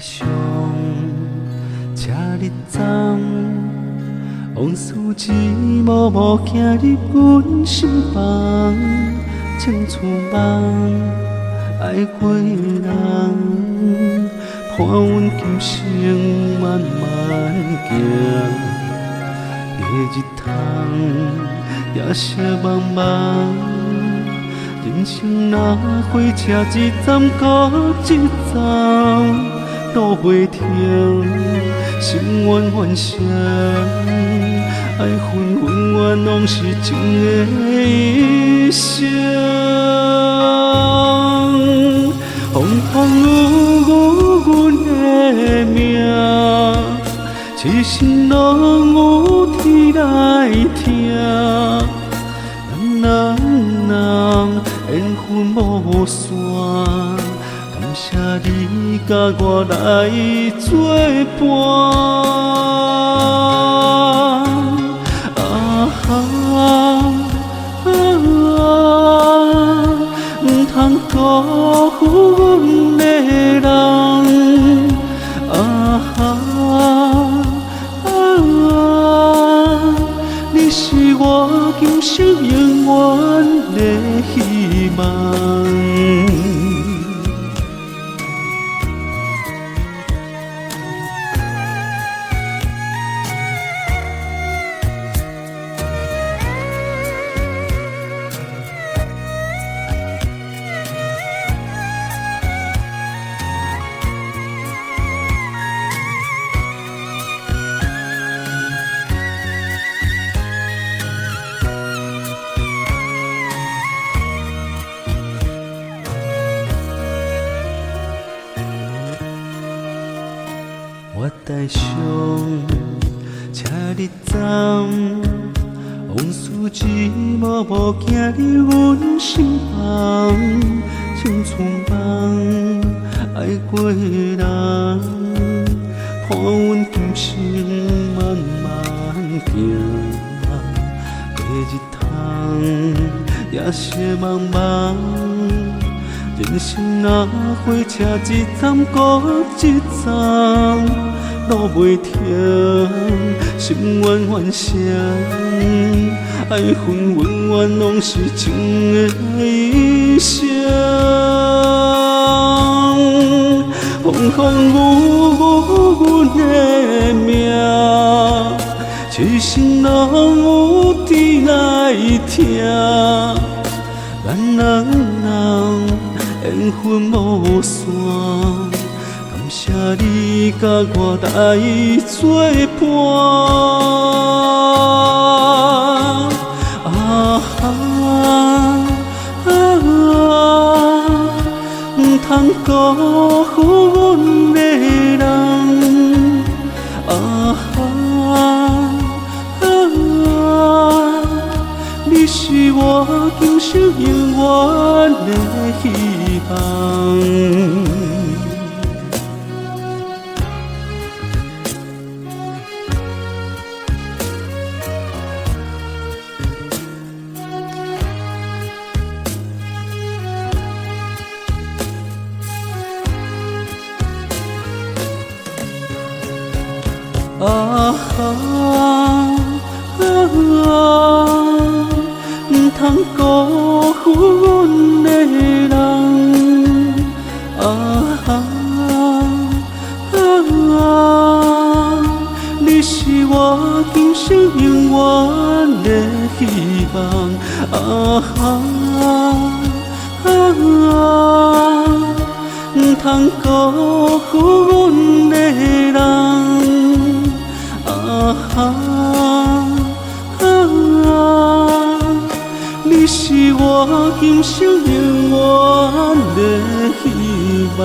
上车日站，往事一幕幕行入阮心房，青春梦爱过的人，伴阮今生慢慢行。夜日窗夜色茫茫，人生若火车一站搁一站，路袂停，心愿愿声，爱分分怨拢是情的一生。风风雨雨阮的命，痴心拢有天来听。人缘分无线，感谢你甲我来作伴。唔通辜负阮的人。你是我今生永远的希望。我台上车日站，往事一幕幕行入阮心房，青春梦爱过的人，伴阮今生慢慢行。夜日窗夜色茫茫，人生若火车一站搁一站，路袂停，心愿愿声，爱分分怨拢是情的一生。风风雨雨阮的命，痴心拢有天来听。咱人缘分无线，感谢你甲我来作伴。唔通辜负阮的人。你是我今生永远的希望。唔通辜负阮的人。你是我今生永远的希望。唔通辜负阮的人。你是我今生永远的希望。